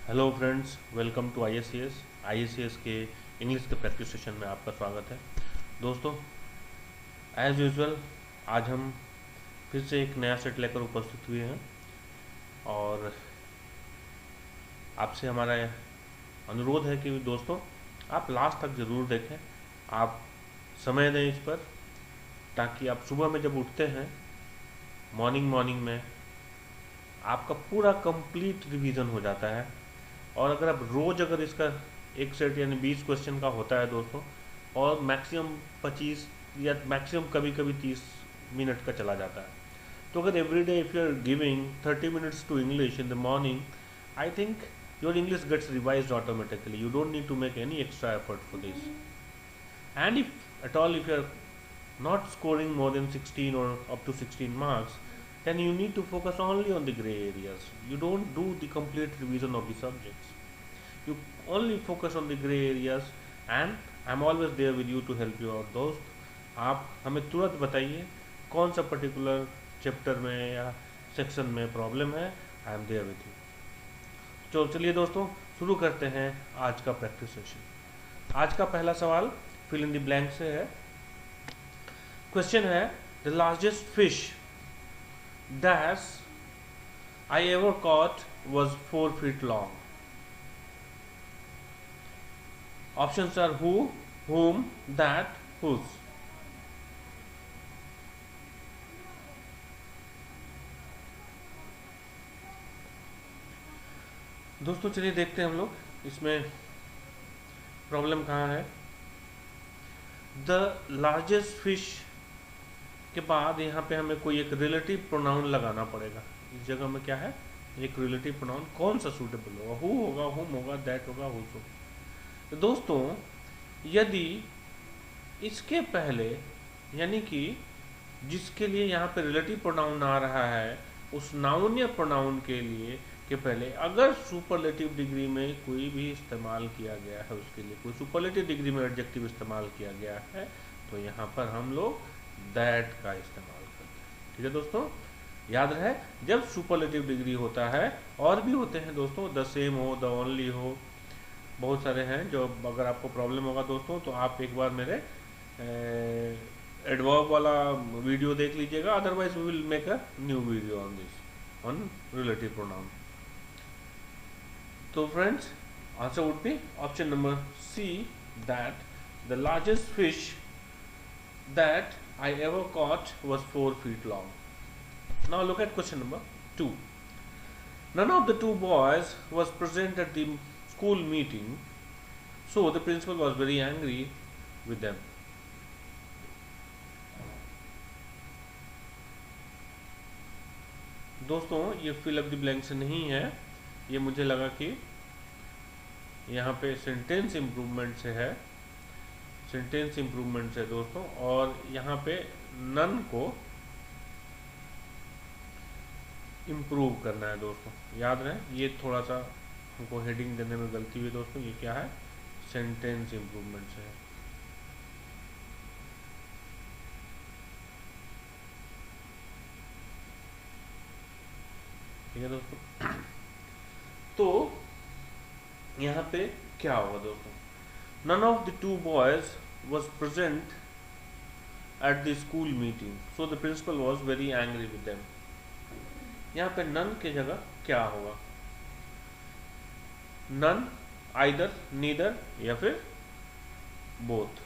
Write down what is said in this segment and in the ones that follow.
Hello friends, welcome to आईएससीएस के English के practice session में आपका स्वागत है। दोस्तों, एज यूजुअल आज हम फिर से एक नया सेट लेकर उपस्थित हुए हैं और आपसे हमारा अनुरोध है कि दोस्तों आप लास्ट तक ज़रूर देखें, आप समय दें इस पर, ताकि आप सुबह में जब उठते हैं मॉर्निंग में आपका पूरा कंप्लीट रिवीजन हो जाता है। और अगर आप रोज़ अगर इसका एक सेट यानी 20 क्वेश्चन का होता है दोस्तों, और मैक्सिमम 25 या मैक्सिमम कभी कभी 30 मिनट का चला जाता है, तो अगर every day if you are giving 30 minutes to English in the morning, I think your English gets revised automatically. You don't need to make any extra effort for this. And if at all if you are not scoring more than 16 or up to 16 marks, then you need to focus only on the gray areas. You don't do the complete revision of the subjects. You only focus on the gray areas, and I'm always there with you to help you out. दोस्त, आप हमें तुरंत बताइए कौन सा particular chapter में या section में प्रॉब्लम है. I am there with you. तो चलिए दोस्तों, शुरू करते हैं आज का प्रैक्टिस सेशन. आज का पहला सवाल फिल इन द ब्लैंक से है. क्वेश्चन है, the largest fish that I ever caught was 4 feet long. Options are who, whom, that, whose. दोस्तों चलिए देखते हैं हम लोग इसमें प्रॉब्लम कहाँ है. द लार्जेस्ट फिश के बाद यहाँ पे हमें कोई एक रिलेटिव प्रोनाउन लगाना पड़ेगा. इस जगह में क्या है, एक रिलेटिव प्रोनाउन कौन सा सूटेबल होगा. हु होगा, हुम होगा, दैट होगा, हुज होगा. तो दोस्तों यदि इसके पहले यानी कि जिसके लिए यहाँ पे रिलेटिव प्रोनाउन आ रहा है, उस नाउन या प्रोनाउन के लिए के पहले अगर सुपरलेटिव डिग्री में कोई भी इस्तेमाल किया गया है, उसके लिए कोई सुपरलेटिव डिग्री में एडजेक्टिव इस्तेमाल किया गया है, तो यहाँ पर हम लोग दैट का इस्तेमाल करते हैं. ठीक है दोस्तों, याद रहे जब सुपरलेटिव डिग्री होता है, और भी होते हैं दोस्तों, द सेम हो, द ओनली हो, बहुत सारे हैं. जो अगर आपको प्रॉब्लम होगा दोस्तों, तो आप एक बार मेरे एडवर्ब वाला वीडियो देख लीजिएगा. Otherwise we will make a new video on this, on relative pronoun. तो friends, answer would be option number C, that the largest fish that I ever caught was 4 feet long. Now look at question number 2. None of the two boys was present at the school meeting, so the principal was very angry with them. दोस्तों ये fill up the blank से नहीं है, ये मुझे लगा कि यहाँ पे सेंटेंस इम्प्रूवमेंट से है. सेंटेंस इम्प्रूवमेंट है दोस्तों, और यहाँ पे नन को इम्प्रूव करना है दोस्तों. याद रहे ये थोड़ा सा हमको हेडिंग देने में गलती हुई दोस्तों. ये क्या है, सेंटेंस इम्प्रूवमेंट से है. ठीक है दोस्तों. तो यहाँ पे क्या होगा दोस्तों, none of the two boys was present at the school meeting, so the principal was very angry with them. यहाँ पे none के जगह क्या होगा, none, either, neither या फिर both.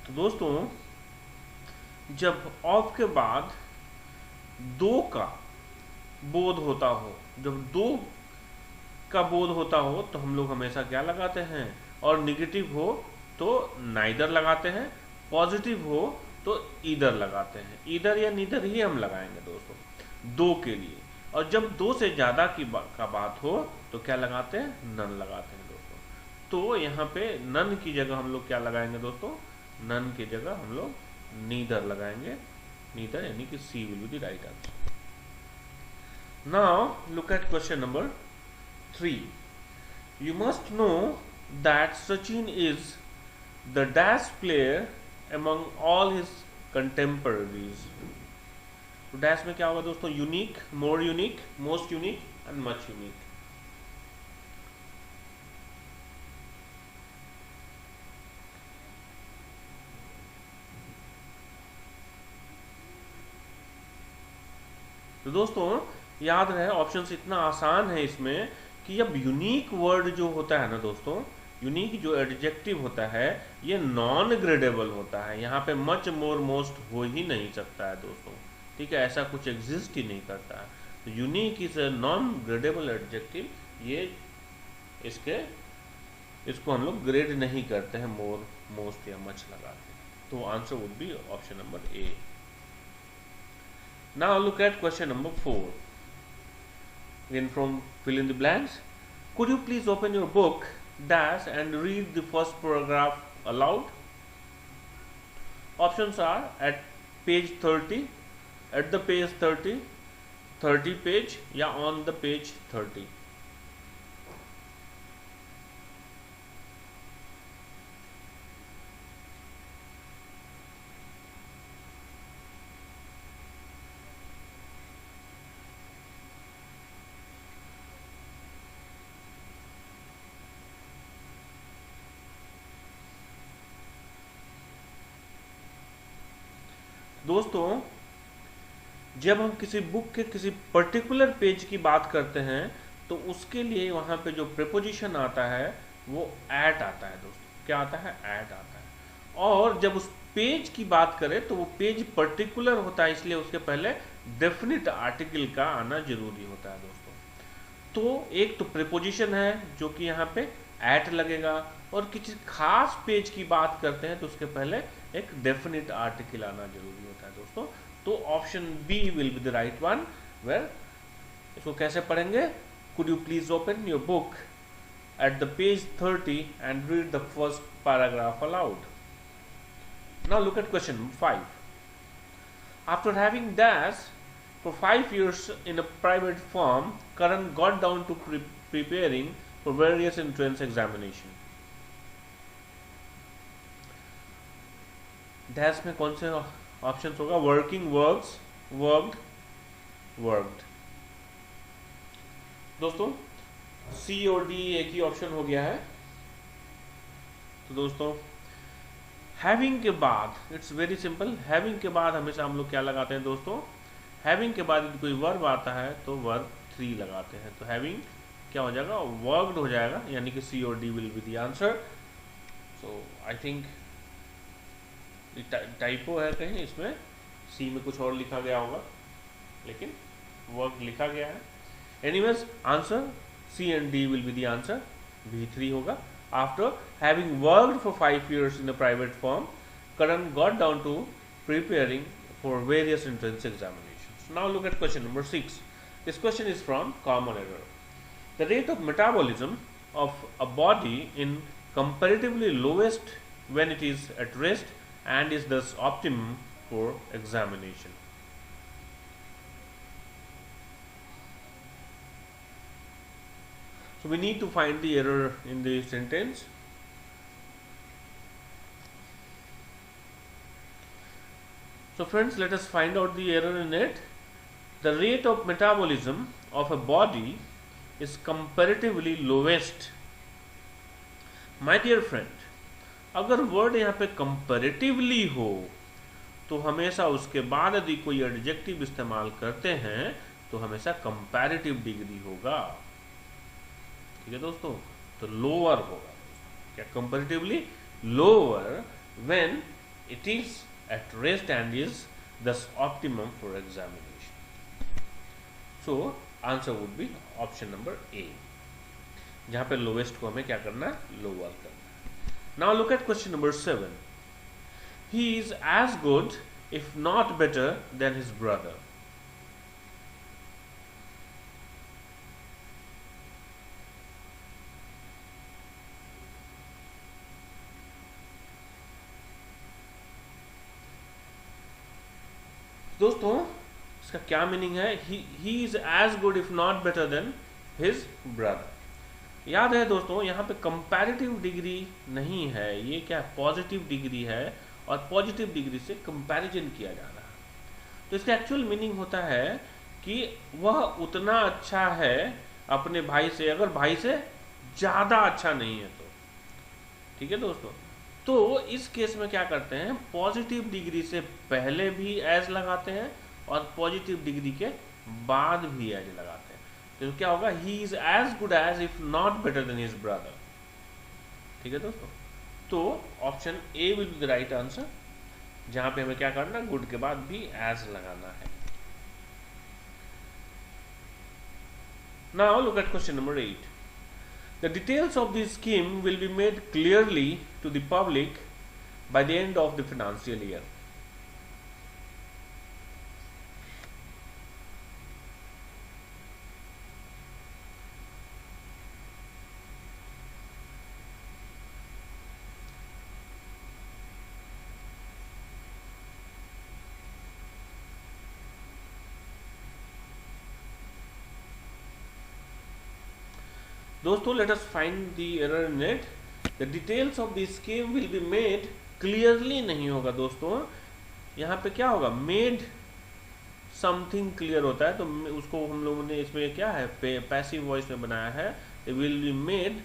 तो दोस्तों जब ऑफ के बाद दो का बोध होता हो, जब दो का बोध होता हो, तो हम लोग हमेशा क्या लगाते हैं, और निगेटिव हो तो नाइदर लगाते हैं, पॉजिटिव हो तो ईदर लगाते हैं. ईदर या नीदर ही हम लगाएंगे दोस्तों दो के लिए. और जब दो से ज़्यादा का बात हो तो क्या लगाते हैं, नन लगाते हैं दोस्तों. तो यहाँ पे नन की जगह हम लोग क्या लगाएंगे दोस्तों, नन की जगह हम लोग नीदर लगाएंगे. नीदर यानी कि C will be the right answer. Now look at question number 3. You must know that Sachin is the dash player among all his contemporaries. तो डैश में क्या होगा दोस्तों? Unique, more unique, most unique and much unique. तो दोस्तों याद रहे option इतना आसान है इसमें कि अब यूनिक वर्ड जो होता है ना दोस्तों, यूनिक जो एडजेक्टिव होता है ये नॉन ग्रेडेबल होता है. यहाँ पे मच, मोर, मोस्ट हो ही नहीं सकता है दोस्तों. ठीक है, ऐसा कुछ एग्जिस्ट ही नहीं करता है. तो unique is a non gradable adjective. ये इसको हम लोग ग्रेड नहीं करते हैं मोर, मोस्ट या मच लगा के. तो answer would be option number A. Now look at question number 4. Again from fill in the blanks. Could you please open your book dash and read the first paragraph aloud? Options are at page 30, at the page 30 page या on the page 30. दोस्तों जब हम किसी book के किसी particular page की बात करते हैं तो उसके लिए वहाँ पे जो प्रीपोजिशन आता है वो एट आता है दोस्तों. क्या आता है? एट आता है. और जब उस पेज की बात करें तो वो पेज पर्टिकुलर होता है, इसलिए उसके पहले डेफिनिट आर्टिकल का आना जरूरी होता है दोस्तों. तो एक तो प्रीपोजिशन है जो कि यहाँ पे एट लगेगा, और किसी खास पेज की बात करते हैं तो उसके पहले एक डेफिनिट आर्टिकल आना जरूरी होता है दोस्तों. तो option B will be the right one. Where इसको कैसे पढ़ेंगे? Could you please open your book at the page 30 and read the first paragraph aloud. Now look at question number 5. After having dash for 5 years in a private firm, Karan got down to preparing for various entrance examination. Dash में कौन से options होगा? Working, works, worked, worked. दोस्तों सी और D एक ही option हो गया है. तो दोस्तों हैविंग के बाद इट्स वेरी सिंपल. हैविंग के बाद हमेशा हम लोग क्या लगाते हैं दोस्तों? हैविंग के बाद कोई वर्ब आता है तो वर्ब 3 लगाते हैं. तो हैविंग क्या हो जाएगा? वर्कड हो जाएगा, यानी कि सी और D will be the answer. So I think typo है कहीं इसमें, सी में कुछ और लिखा गया होगा लेकिन वर्क लिखा गया है. Anyways answer C and D will be the answer. B3 होगा. After having worked for 5 years in a private firm, Karan got down to preparing for various entrance examinations. Now look at question number 6. This question is from common error. The rate of metabolism of a body in comparatively lowest when it is at rest and is thus optimum for examination. So we need to find the error in the sentence. So friends, let us find out the error in it. The rate of metabolism of a body is comparatively lowest. My dear friend, अगर word यहाँ पे comparatively हो तो हमेशा उसके बाद यदि कोई एडजेक्टिव इस्तेमाल करते हैं तो हमेशा कंपैरेटिव डिग्री होगा. ठीक है दोस्तों, तो लोअर होगा. क्या? Comparatively lower when it is at rest and is this optimum for examination. So answer would be option number A, जहां पे लोवेस्ट को हमें क्या करना है? लोअर करना. Now look at question number 7. He is as good, if not better, than his brother. दोस्तों इसका क्या मीनिंग है? He is as good, if not better, than his brother. याद है दोस्तों यहाँ पे कंपैरेटिव डिग्री नहीं है, ये क्या पॉजिटिव डिग्री है. और पॉजिटिव डिग्री से कंपैरिजन किया जा रहा है। तो इसका एक्चुअल मीनिंग होता है कि वह उतना अच्छा है अपने भाई से, अगर भाई से ज़्यादा अच्छा नहीं है तो। ठीक है दोस्तों, तो इस केस में क्या करते हैं, पॉजिटिव डिग्री से पहले भी एज लगाते हैं और पॉजिटिव डिग्री के बाद भी एज लगाते हैं। तो क्या होगा, he is as good as if not better than his brother. ठीक है दोस्तों, तो option A will be the right answer, जहां पे हमें क्या करना, गुड के बाद भी एज लगाना है। Now look at question number 8. The details of the scheme will be made clearly to the public by the end of the financial year. दोस्तों, let us find the error in it. The details of the scheme will be made clearly नहीं होगा दोस्तों, यहाँ पे क्या होगा, made something clear होता है, तो उसको हम लोगों ने इसमें क्या है, पैसिव वॉइस में बनाया है, will be made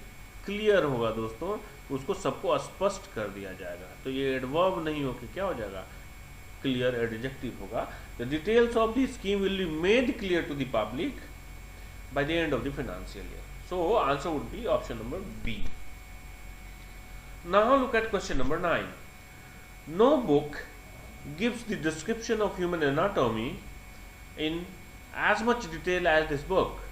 clear होगा दोस्तों, उसको सबको स्पष्ट कर दिया जाएगा। तो ये एडवर्ब नहीं होकर क्या हो जाएगा, क्लियर एडजेक्टिव होगा। The details of the scheme will be made clear to the public by the end of the financial year. So answer would be option number B. Now look at question number 9. No book gives the description of human anatomy in as much detail as this book.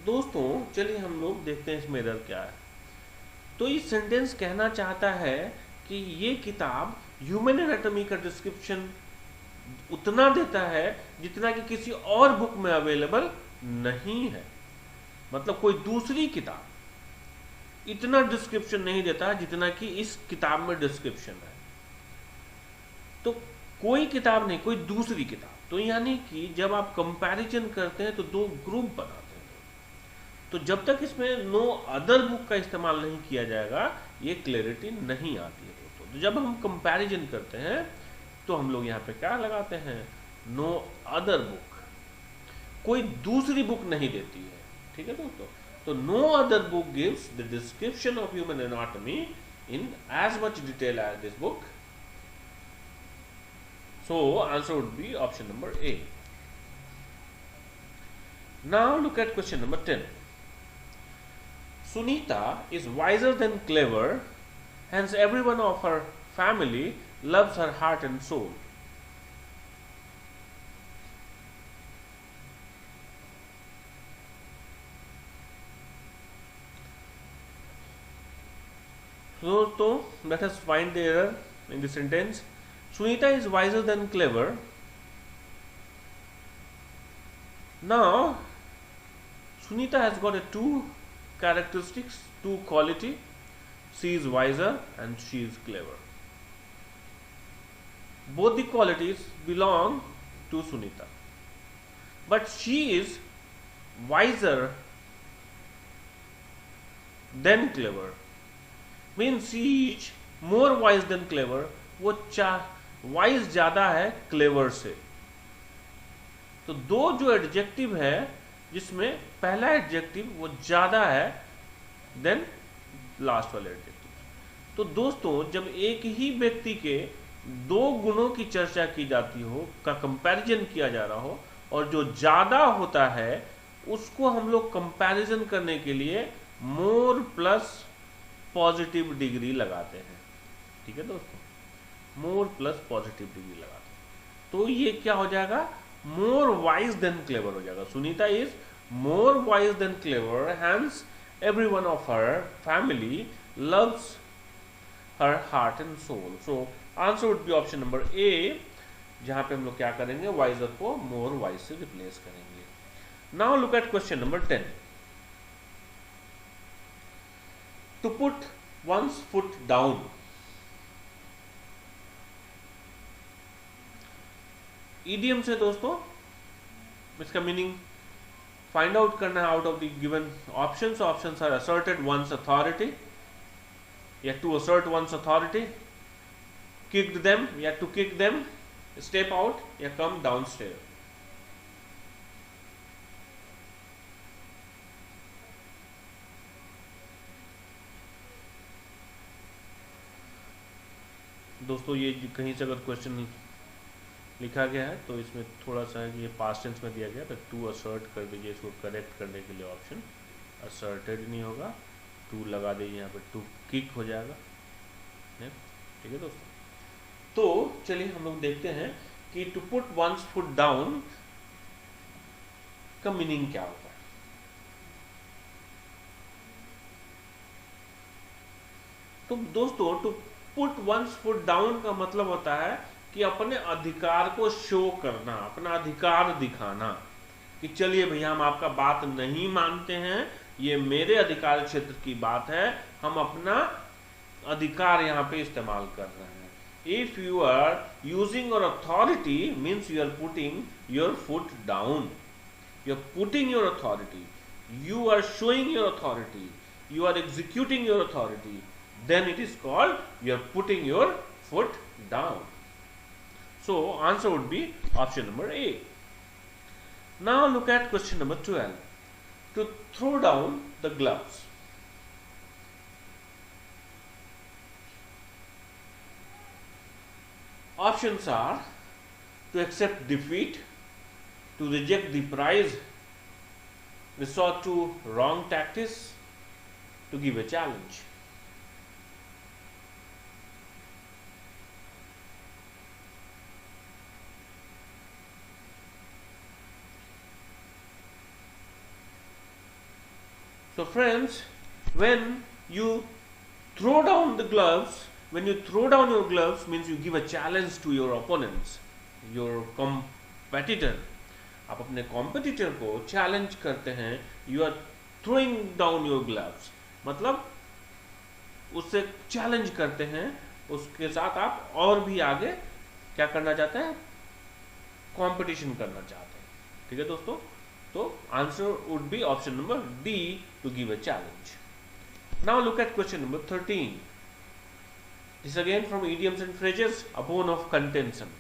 दोस्तों चलिए हम लोग देखते हैं इसमें error क्या है। तो ये सेंटेंस कहना चाहता है कि ये किताब ह्यूमन एनाटॉमी का डिस्क्रिप्शन उतना देता है जितना कि किसी और बुक में अवेलेबल नहीं है। मतलब कोई दूसरी किताब इतना डिस्क्रिप्शन नहीं देता जितना कि इस किताब में डिस्क्रिप्शन है। तो कोई किताब नहीं, कोई दूसरी किताब। तो यानी कि जब आप कंपैरिजन करते हैं तो दो ग्रुप बनाते हैं। तो जब तक इसमें नो अदर बुक का इस्तेमाल नहीं किया जाएगा ये क्लैरिटी नहीं आती है दोस्तों। तो जब हम कंपैरिजन करते हैं तो हम लोग यहाँ पे क्या लगाते हैं, नो अदर बुक, कोई दूसरी बुक नहीं देती है। ठीक है दोस्तों, तो no other book gives the description of human anatomy in as much detail as this book. So answer would be option number A. Now look at question number 10. Sunita is wiser than clever, hence everyone of her family loves her heart and soul. So let us find the error in the sentence. Sunita is wiser than clever. Now, Sunita has got two characteristics, two quality. She is wiser and she is clever. Both the qualities belong to Sunita, but she is wiser than clever. Means she is more wise than clever. वो wise ज्यादा है clever से। तो दो जो adjective है जिसमें पहला एडजेक्टिव वो ज्यादा है देन लास्ट वाले एडजेक्टिव। तो दोस्तों जब एक ही व्यक्ति के दो गुणों की चर्चा की जाती हो, का कंपैरिजन किया जा रहा हो, और जो ज्यादा होता है उसको हम लोग कंपैरिजन करने के लिए मोर प्लस पॉजिटिव डिग्री लगाते हैं। ठीक है दोस्तों, मोर प्लस पॉजिटिव डिग्री लगाते हैं। तो ये क्या हो जाएगा, मोर वाइज देन क्लेवर हो जाएगा। Sunita is more wise than clever, hence everyone of her family loves her heart and soul. So answer would be option number A, जहां पे हम लोग क्या करेंगे, wiser को more wise से रिप्लेस करेंगे। Now look at question number 10. To put one's foot down. Idiom से दोस्तों इसका मीनिंग फाइंड आउट करना है out of the given options. Options are asserted one's authority, या to assert one's authority, kicked them, या to kick them, step out, या come downstairs. दोस्तों ये कहीं से अगर क्वेश्चन लिखा गया है तो इसमें थोड़ा सा है कि ये पास्ट टेंस में दिया गया, तो टू असर्ट कर दीजिए इसको करेक्ट करने के लिए. ऑप्शन असर्टेड नहीं होगा, टू लगा दीजिए यहाँ पे, टू किक हो जाएगा. ठीक है दोस्तों. तो चलिए हम लोग देखते हैं कि to put one's foot down का मीनिंग क्या होता है. तो दोस्तों to put one's foot down का मतलब होता है कि अपने अधिकार को शो करना, अपना अधिकार दिखाना, कि चलिए भैया हम आपका बात नहीं मानते हैं, ये मेरे अधिकार क्षेत्र की बात है, हम अपना अधिकार यहाँ पे इस्तेमाल कर रहे हैं. If you are using your authority means you are putting your foot down, you are putting your authority, you are showing your authority, you are executing your authority, then it is called you are putting your foot down. So answer would be option number A. Now look at question number 12. To throw down the gloves. Options are to accept defeat, to reject the prize, resort to wrong tactics, to give a challenge. So friends, when you throw down the gloves, when you throw down your gloves means you give a challenge to your opponents, your competitor. आप अपने competitor को challenge करते हैं, you are throwing down your gloves, मतलब उससे challenge करते हैं, उसके साथ आप और भी आगे क्या करना चाहते हैं, competition करना चाहते हैं. ठीक है दोस्तों. So answer would be option number D, to give a challenge. Now look at question number 13. This is again from idioms and phrases, a bone of contention.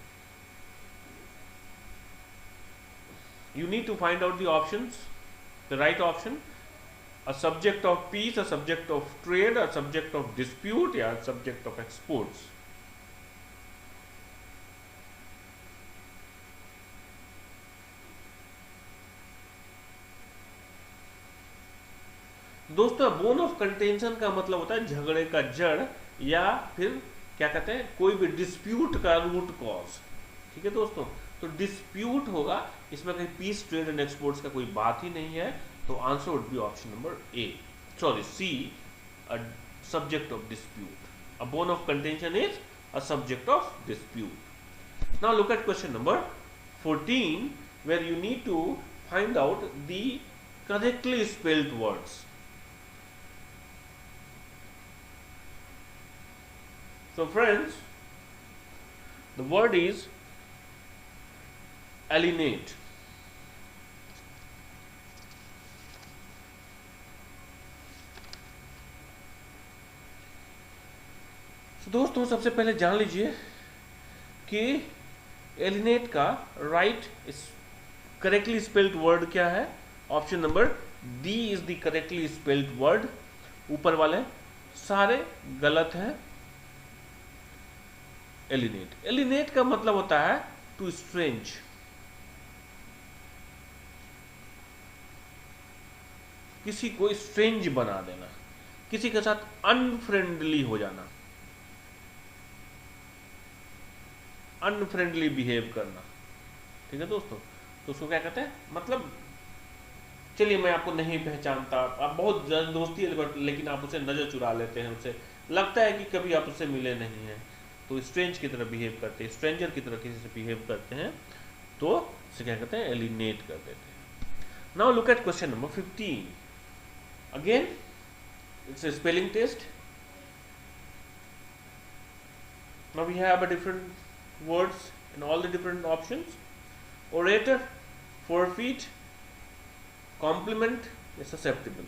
You need to find out the options, the right option. A subject of peace, a subject of trade, a subject of dispute, या a subject of exports. दोस्तों bone of contention का मतलब होता है झगड़े का जड़, या फिर क्या कहते हैं कोई भी डिस्प्यूट का रूट कॉज. ठीक है दोस्तों. तो डिस्प्यूट होगा, इसमें कहीं पीस ट्रेड एंड एक्सपोर्ट्स का कोई बात ही नहीं है. तो answer would be option number A, sorry C, a subject of dispute. A bone of contention is a subject of dispute. Now look at question number 14 where you need to find out the correctly spelled words. So friends, the word is alienate. So दोस्तों सबसे पहले जान लीजिए कि alienate का right correctly spelled word क्या है. Option number D is the correctly spelled word. ऊपर वाले सारे गलत हैं. एलिनेट, एलिनेट का मतलब होता है टू स्ट्रेंज, किसी को स्ट्रेंज बना देना, किसी के साथ अनफ्रेंडली हो जाना, अनफ्रेंडली बिहेव करना. ठीक है दोस्तों. तो उसको क्या कहते हैं, मतलब चलिए मैं आपको नहीं पहचानता, आप बहुत दोस्ती है लेकिन आप उसे नजर चुरा लेते हैं, उसे लगता है कि कभी आप उससे मिले नहीं हैं, तो स्ट्रेंज की तरह बिहेव करते हैं, स्ट्रेंजर की तरह किसी से बिहेव करते हैं, तो इसे क्या कहते हैं, एलिनेट कर देते हैं. Now look at question number 15. Again it's a spelling test. Now we have a different words in all the different options. Orator, forfeit, complement, susceptible.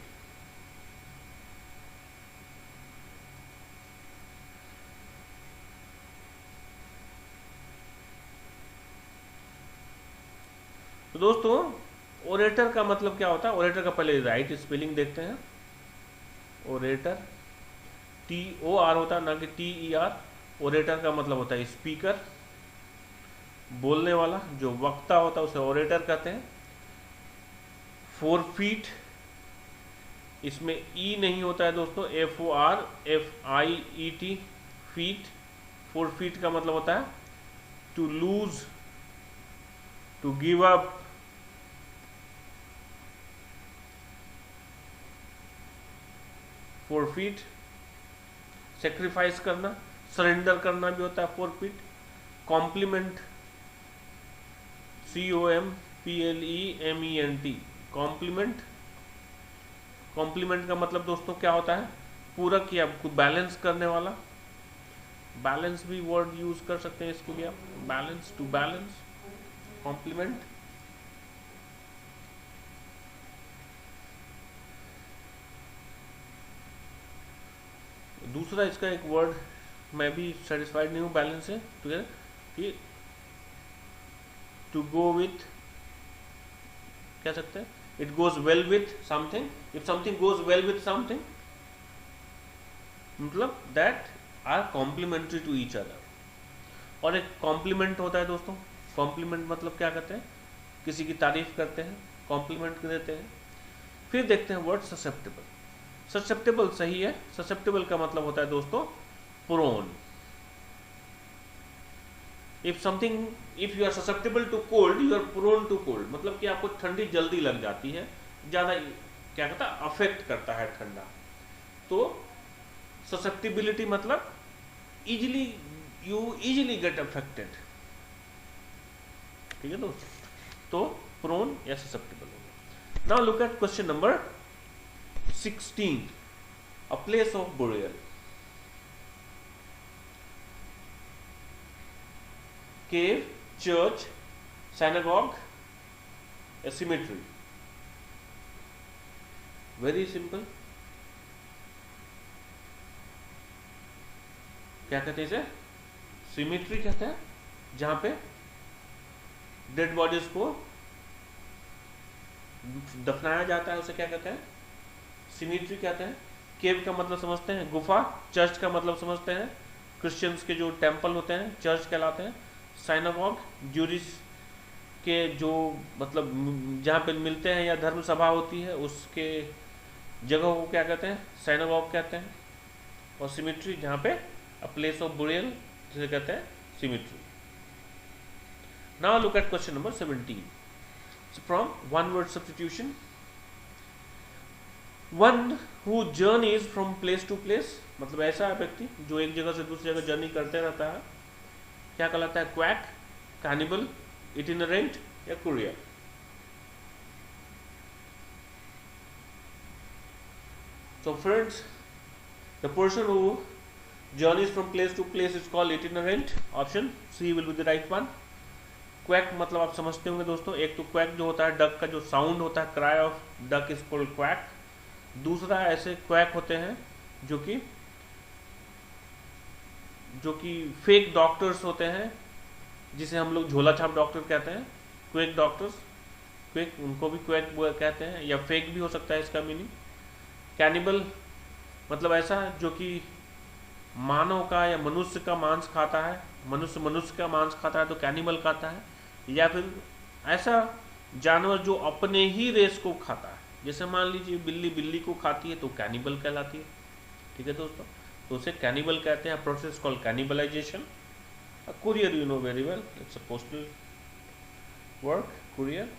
तो दोस्तों ओरेटर का मतलब क्या होता है? ओरेटर का पहले राइट स्पेलिंग देखते हैं। ओरेटर TOR होता है, ना कि TER। ओरेटर का मतलब होता है स्पीकर, बोलने वाला, जो वक्ता होता है उसे ओरेटर कहते हैं। फोरफीट, इसमें ई नहीं होता है दोस्तों, FORFIET, फीट। फोरफीट का मतलब होता है to lose, to give up, forfeit sacrifice करना, सरेंडर करना भी होता है forfeit. Compliment, COMPLEMENT, compliment. Compliment का मतलब दोस्तों क्या होता है? पूरक या बैलेंस करने वाला। बैलेंस भी वर्ड यूज कर सकते हैं इसके लिए आप, बैलेंस, टू बैलेंस, कॉम्प्लीमेंट। दूसरा इसका एक वर्ड मैं भी सेटिस्फाइड नहीं हूँ बैलेंस से, ठीक है, कि टू गो विथ, कह सकते हैं it goes well with something. If something goes well with something, मतलब that are complementary to each other. और एक कॉम्प्लीमेंट होता है दोस्तों, कॉम्प्लीमेंट मतलब क्या कहते हैं? किसी की तारीफ करते हैं, कॉम्प्लीमेंट देते हैं। फिर देखते हैं वर्ड ससेप्टेबल। ससेप्टेबल सही है। ससेप्टेबल का मतलब होता है दोस्तों prone. If something, if you are susceptible to cold, you are prone to cold, मतलब कि आपको ठंडी जल्दी लग जाती है, ज्यादा क्या कहता है, अफेक्ट करता है ठंडा। तो ससेप्टिबिलिटी मतलब easily, you easily get affected, ठीक है दोस्तों। तो प्रोन या ससेप्टेबल हो गया। Now look at question number 16, a place of burial. Cave, church, synagogue, a cemetery. Very simple. क्या कहते हैं इसे? सिमेट्री कहते हैं, जहां पे डेड बॉडीज को दफनाया जाता है, उसे क्या कहते हैं? सिमेट्री कहते हैं। केव का मतलब समझते हैं गुफा, चर्च का मतलब समझते हैं क्रिश्चियंस के जो टेम्पल होते हैं, चर्च कहलाते हैं। साइनागॉग, ज्यूरिस के जो मतलब जहाँ पे मिलते हैं या धर्म सभा होती है, उसके जगह को क्या कहते हैं? साइनागॉग कहते हैं। और सिमेट्री जहाँ पे अ प्लेस ऑफ बुरियल, जिसे कहते हैं cemetery. Now look at question number 17 from one word substitution. One who journeys from place to place, मतलब ऐसा व्यक्ति जो एक जगह से दूसरी जगह जर्नी करते रहता है, क्या कहलाता है? क्वैक, कैनिबल, इटिनरेंट या courier. So friends, the person who journeys from place to place is called itinerant. Option C will be the right one. Quack मतलब आप समझते होंगे दोस्तों, एक तो क्वैक जो होता है डक का जो साउंड होता है, cry of duck is called quack. दूसरा ऐसे क्वैक होते हैं जो कि फेक डॉक्टर्स होते हैं, जिसे हम लोग झोला छाप डॉक्टर कहते हैं, क्वेक डॉक्टर्स। क्वेक, उनको भी क्वेक कहते हैं, या फेक भी हो सकता है इसका मीनिंग। कैनिबल मतलब ऐसा जो कि मानव का या मनुष्य का मांस खाता है, मनुष्य का मांस खाता है तो कैनिबल खाता है। या फिर ऐसा जानवर जो अपने ही रेस को खाता है, जैसे मान लीजिए बिल्ली बिल्ली को खाती है तो कैनिबल कहलाती है, ठीक है दोस्तों, तो उसे कैनिबल कहते हैं। Process called cannibalisation. Courier you know very well, it's a postal work, courier.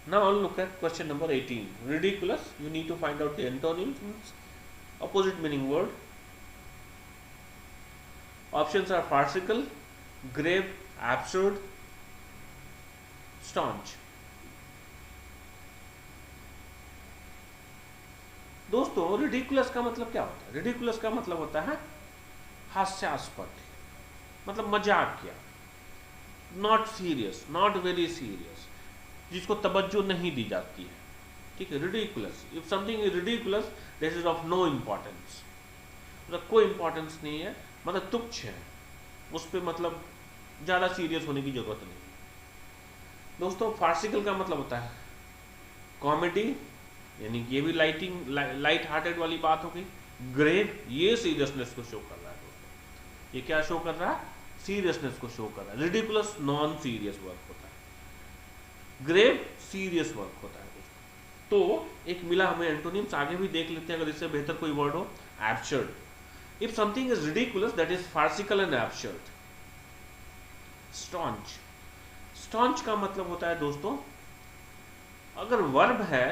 Now look at question number 18. Ridiculous. You need to find out the antonyms, opposite meaning word. Options are farcical, grave, absurd, staunch. दोस्तों ridiculous का मतलब क्या होता है? Ridiculous का मतलब होता है हास्यास्पद, मतलब मजाक किया, not serious, not very serious, जिसको तवज्जो नहीं दी जाती है, ठीक है। Ridiculous, if something is ridiculous this is of no importance, मतलब कोई इंपॉर्टेंस नहीं है, मतलब तुच्छ है, उस पर मतलब ज़्यादा सीरियस होने की जरूरत नहीं। दोस्तों फार्सिकल का मतलब होता है कॉमेडी, यानी ये भी लाइट हार्टेड वाली बात हो गई। ग्रेव, ये सीरियसनेस को शो कर रहा है दोस्तों, ये क्या शो कर रहा है, सीरियसनेस को शो कर रहा है। रिडिकुलस नॉन सीरियस वर्क होता है, ग्रेव सीरियस वर्क होता है दोस्तों। तो एक मिला हमें एंटोनिम्स, आगे भी देख लेते हैं अगर इससे बेहतर कोई वर्ड हो। Absurd, if something is ridiculous that is farcical and absurd. staunch, staunch का मतलब होता है दोस्तों, अगर वर्ब है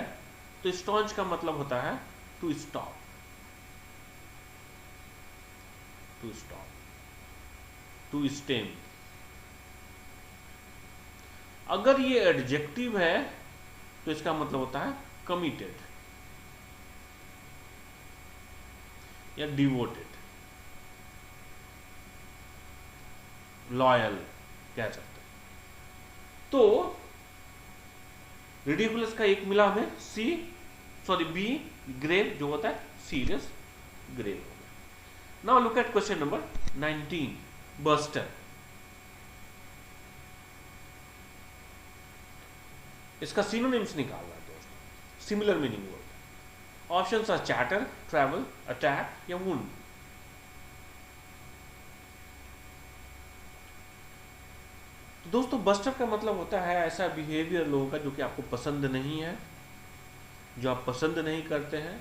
तो staunch का मतलब होता है to stop, to stop, to stem। अगर ये एडजेक्टिव है तो इसका मतलब होता है committed या devoted, लॉयल कह सकते हैं। तो रिडिकुलस का एक मिला हमें बी, ग्रेव जो होता है सीरियस, ग्रेव हो गया। Now look at question number 19, buster. इसका सिनोनिम्स निकालना है दोस्तों, similar meaning word. Options are chatter, travel, attack या वुंड। दोस्तों बस्टर का मतलब होता है ऐसा बिहेवियर लोगों का जो कि आपको पसंद नहीं है, जो आप पसंद नहीं करते हैं,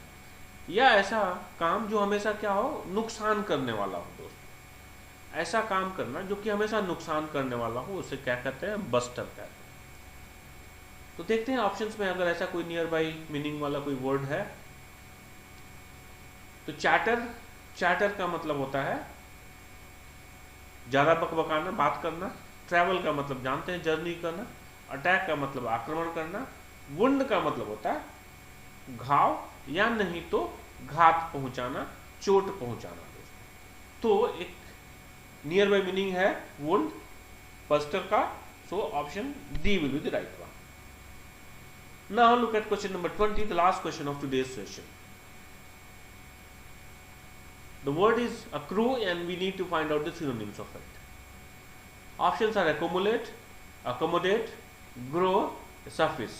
या ऐसा काम जो हमेशा क्या हो, नुकसान करने वाला हो। दोस्तों ऐसा काम करना जो कि हमेशा नुकसान करने वाला हो, उसे क्या कहते हैं, बस्टर कहते हैं। तो देखते हैं ऑप्शंस में अगर ऐसा कोई नियर बाई मीनिंग वाला कोई वर्ड है। तो चैटर, चैटर का मतलब होता है ज्यादा बकबकाना, बात करना। ट्रैवल का मतलब जानते हैं, जर्नी करना। अटैक का मतलब आक्रमण करना। वुंड का मतलब होता है घाव या नहीं तो घात पहुंचाना, चोट पहुंचाना। तो एक नियर बाय मीनिंग है वुंड, बस्टर का। So option D will be the right one. Now look at question number 20, the last question of today's session. The word is accrue and we need to find out the synonyms of it. Options are accumulate, accommodate, grow, suffice.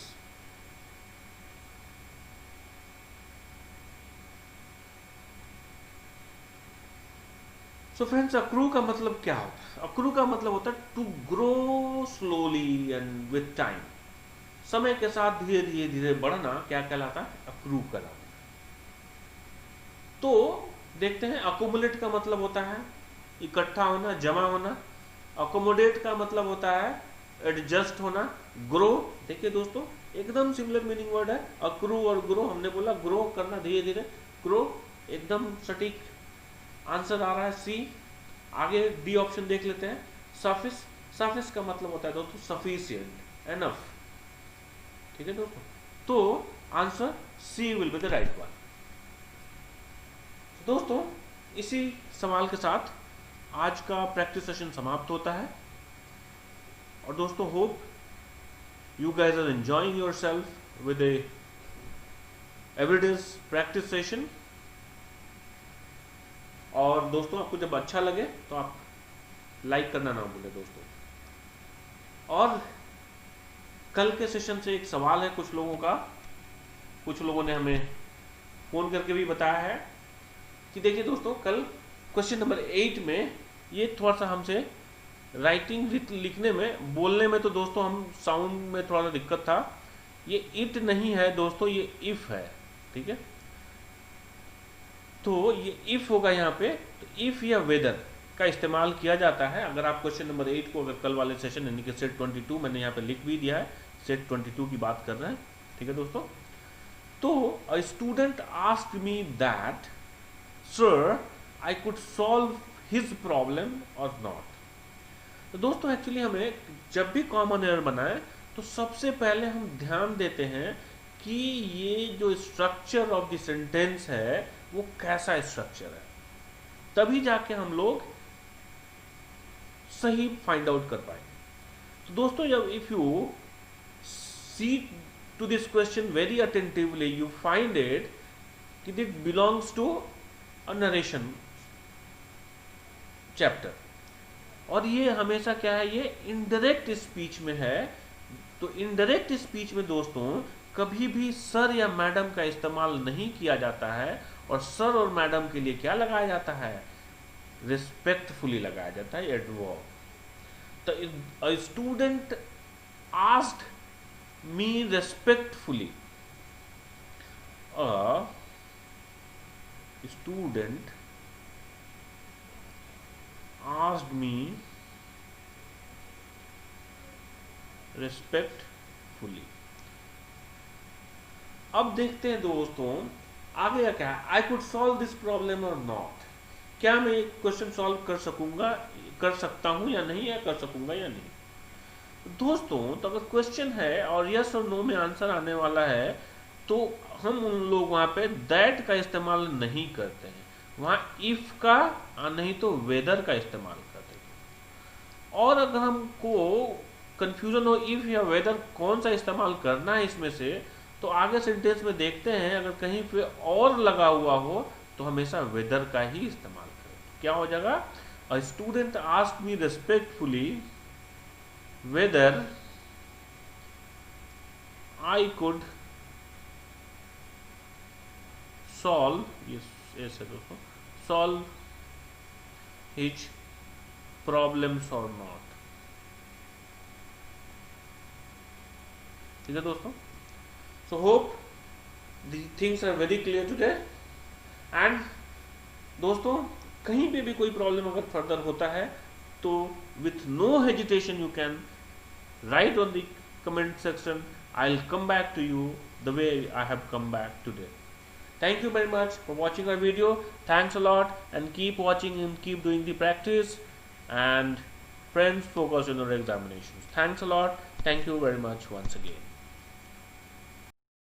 So friends, accrue का मतलब क्या होता है? accrue का मतलब होता है to grow slowly and with time. समय के साथ धीरे धीरे धीरे बढ़ना क्या कहलाता है? accrue कहलाता है। तो देखते हैं, अकोमोडेट का मतलब होता है इकट्ठा होना, जमा होना। अकोमोडेट का मतलब होता है एडजस्ट होना। ग्रो, देखिए दोस्तों एकदम सिमिलर मीनिंग वर्ड है। अक्रू और ग्रो, हमने बोला ग्रो करना धीरे धीरे, ग्रो एकदम सटीक आंसर आ रहा है सी। आगे डी ऑप्शन देख लेते हैं, सफिस। सफिस का मतलब होता है दोस्तों सफिशिएंट, एनफ। ठीक है दोस्तों, तो answer C will be the right one. दोस्तों इसी सवाल के साथ आज का प्रैक्टिस सेशन समाप्त होता है। और दोस्तों hope you guys are enjoying yourself with a everyday's practice session. और दोस्तों आपको जब अच्छा लगे तो आप लाइक करना ना भूलें दोस्तों। और कल के सेशन से एक सवाल है कुछ लोगों का, कुछ लोगों ने हमें फोन करके भी बताया है कि देखिए दोस्तों कल क्वेश्चन नंबर 8 में ये थोड़ा सा हमसे राइटिंग लिखने में, बोलने में तो दोस्तों हम साउंड में थोड़ा सा दिक्कत था। ये इट नहीं है दोस्तों, ये इफ है। ठीक है, तो ये इफ होगा यहाँ पे। तो इफ या वेदर का इस्तेमाल किया जाता है अगर आप क्वेश्चन नंबर 8 को, अगर कल वाले सेशन यानी कि सेट 22 मैंने यहाँ पे लिख भी दिया है, सेट 22 की बात कर रहे हैं। ठीक है दोस्तों, तो अ student asked me that sir I could solve his problem और नॉट। तो दोस्तों एक्चुअली हमें जब भी कॉमन एरर बनाए तो सबसे पहले हम ध्यान देते हैं कि ये जो स्ट्रक्चर ऑफ द सेंटेंस है वो कैसा स्ट्रक्चर है, तभी जाके हम लोग सही फाइंड आउट कर पाएंगे। तो दोस्तों, जब if you see to this question very attentively, you find it कि it belongs to a narration chapter, और ये हमेशा क्या है, ये इनडायरेक्ट स्पीच में है। तो इनडायरेक्ट स्पीच में दोस्तों कभी भी सर या मैडम का इस्तेमाल नहीं किया जाता है, और सर और मैडम के लिए क्या लगाया जाता है, रिस्पेक्टफुली लगाया जाता है एडवर्ब। तो a student asked me respectfully, a student asked me respectfully। अब देखते हैं दोस्तों आगे का क्या है, आई कुड सॉल्व दिस प्रॉब्लम और नॉट, क्या मैं एक क्वेश्चन सॉल्व कर सकता हूं या नहीं, या कर सकूंगा या नहीं। दोस्तों, तो अगर क्वेश्चन है और यस और नो में आंसर आने वाला है, तो हम उन लोग वहां पे दैट का इस्तेमाल नहीं करते हैं, वहां इफ का नहीं तो वेदर का इस्तेमाल करते हैं। और अगर हमको कंफ्यूजन हो इफ या वेदर कौन सा इस्तेमाल करना है इसमें से, तो आगे सेंटेंस में देखते हैं, अगर कहीं पे और लगा हुआ हो तो हमेशा वेदर का ही इस्तेमाल करें। क्या हो जाएगा, a student asked me respectfully whether I could solve, ऐसे दोस्तों, सॉल्व हिज प्रॉब्लम्स और नॉट। ठीक है दोस्तों, so hope the things are very clear today. And दोस्तों, कहीं पे भी कोई प्रॉब्लम अगर फर्दर होता है तो with no hesitation you can write on the comment section, I will come back to you the way I have come back today. Thank you very much for watching our video. Thanks a lot, and keep watching and keep doing the practice, and friends, focus on your examinations. Thanks a lot. Thank you very much once again.